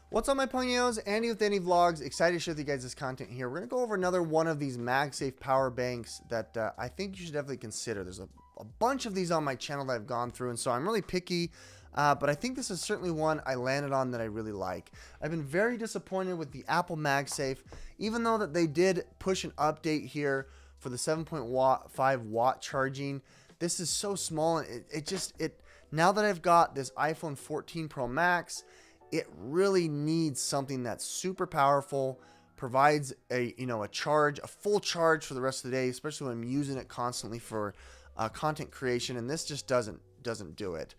What's up, my ponios? Andy with Andy Vlogs. Excited to share with you guys this content here. We're going to go over another one of these Magsafe power banks that I think you should definitely consider. There's a bunch of these on my channel that I've gone through, and so I'm really picky, but I think this is certainly one I landed on that I really like. I've been very disappointed with the Apple Magsafe, even though that they did push an update here for the 7.5 watt charging. This is so small, and it now that I've got this iPhone 14 Pro Max, it really needs something that's super powerful, provides a full charge for the rest of the day, especially when I'm using it constantly for content creation, and this just doesn't do it.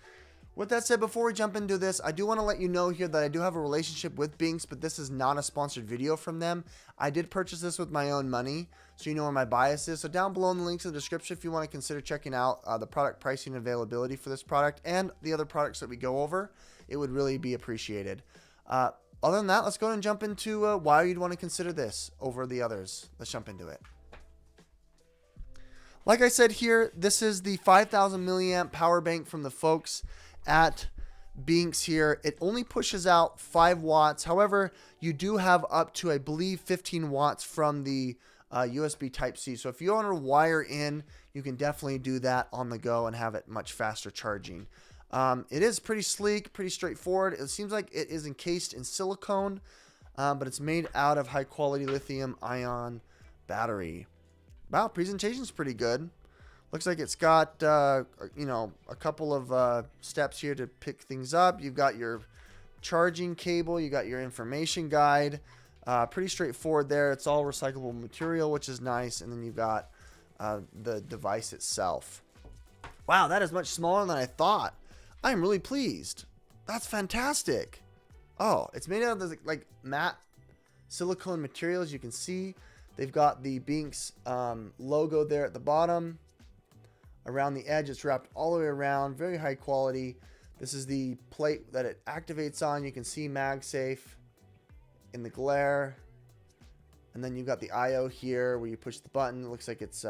With that said, before we jump into this, I do want to let you know here that I do have a relationship with Benks, but this is not a sponsored video from them. I did purchase this with my own money, so you know where my bias is. So down below in the links in the description, if you want to consider checking out the product pricing and availability for this product and the other products that we go over, it would really be appreciated. Other than that, let's go ahead and jump into why you'd want to consider this over the others. Let's jump into it. Like I said here, this is the 5,000 milliamp power bank from the folks at Benks here. It only pushes out 5 watts. However, you do have up to, I believe, 15 watts from the USB Type-C. So if you want to wire in, you can definitely do that on the go and have it much faster charging. It is pretty sleek, pretty straightforward. It seems like it is encased in silicone, but it's made out of high quality lithium ion battery. Wow, presentation's pretty good. Looks like it's got, a couple of steps here to pick things up. You've got your charging cable. You got your information guide. Pretty straightforward there. It's all recyclable material, which is nice. And then you've got the device itself. Wow, that is much smaller than I thought. I'm really pleased. That's fantastic. Oh, it's made out of this, like matte silicone material, as you can see. They've got the Benks logo there at the bottom. Around the edge, it's wrapped all the way around. Very high quality. This is the plate that it activates on. You can see Magsafe in the glare. And then you've got the I/O here where you push the button. It looks like it's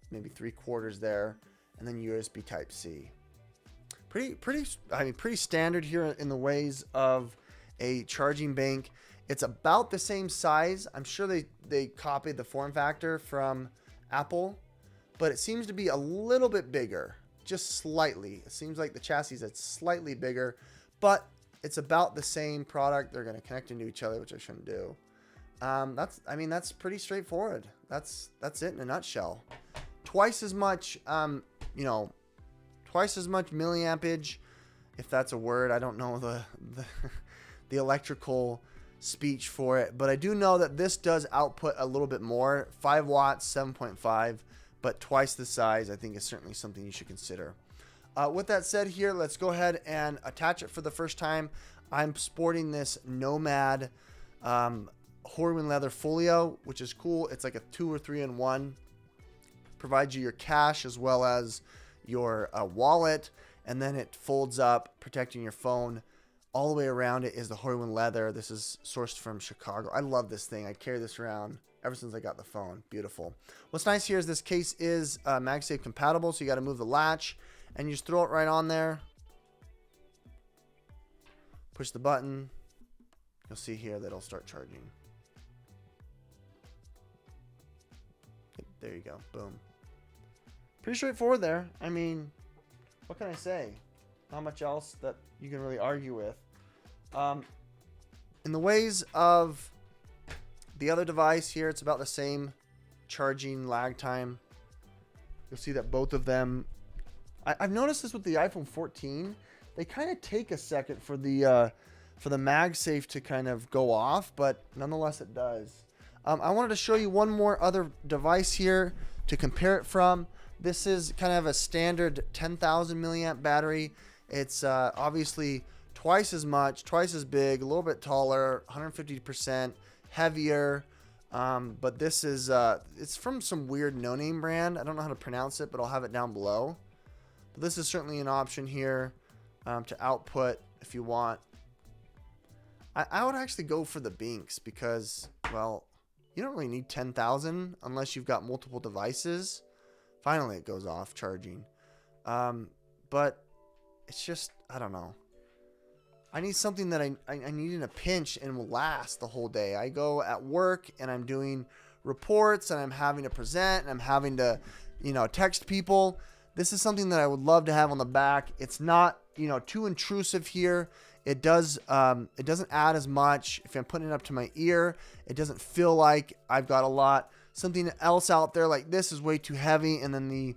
maybe 3/4 there. And then USB Type-C. Pretty standard here in the ways of a charging bank. It's about the same size. I'm sure they copied the form factor from Apple, but it seems to be a little bit bigger, just slightly. It seems like the chassis is slightly bigger, but it's about the same product. They're going to connect into each other, which I shouldn't do. That's pretty straightforward. That's it in a nutshell. Twice as much, twice as much milliampage, if that's a word. I don't know the electrical speech for it, but I do know that this does output a little bit more. 5 watts, 7.5, but twice the size. I think is certainly something you should consider. With that said here, let's go ahead and attach it for the first time. I'm sporting this Nomad Horween leather Folio, which is cool. It's like a 2 or 3-in-1. Provides you your cash as well as your wallet, and then it folds up, protecting your phone. All the way around it is the Horween leather. This is sourced from Chicago. I love this thing. I carry this around ever since I got the phone. Beautiful. What's nice here is this case is Magsafe compatible, so you got to move the latch and you just throw it right on there. Push the button. You'll see here that it'll start charging. There you go. Boom. Pretty straightforward there. I mean, what can I say? Not much else that you can really argue with. In the ways of the other device here, it's about the same charging lag time. You'll see that both of them, I've noticed this with the iPhone 14. They kind of take a second for the Magsafe to kind of go off, but nonetheless it does. I wanted to show you one more other device here to compare it from. This is kind of a standard 10,000 milliamp battery. It's obviously twice as much, twice as big, a little bit taller, 150% heavier. But this is it's from some weird no-name brand. I don't know how to pronounce it, but I'll have it down below. But this is certainly an option here to output if you want. I would actually go for the Benks because, well, you don't really need 10,000 unless you've got multiple devices. Finally, it goes off charging. But it's just, I don't know. I need something that I need in a pinch and will last the whole day. I go at work and I'm doing reports and I'm having to present and I'm having to, you know, text people. This is something that I would love to have on the back. It's not, you know, too intrusive here. It doesn't add as much. If I'm putting it up to my ear, it doesn't feel like I've got a lot. Something else out there like this is way too heavy. And then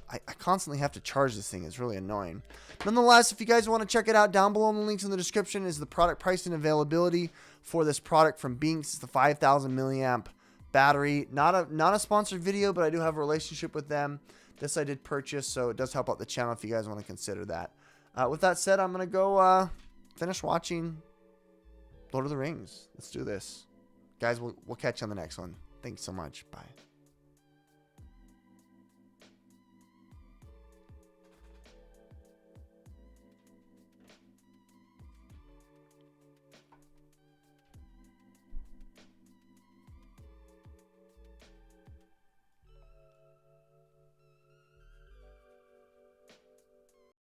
I constantly have to charge this thing. It's really annoying. Nonetheless, if you guys want to check it out, down below in the links in the description is the product pricing availability for this product from Benks. It's the 5,000 milliamp battery. Not a sponsored video, but I do have a relationship with them. This I did purchase, so it does help out the channel if you guys want to consider that. With that said, I'm going to go finish watching Lord of the Rings. Let's do this. Guys, we'll catch you on the next one. Thanks so much. Bye.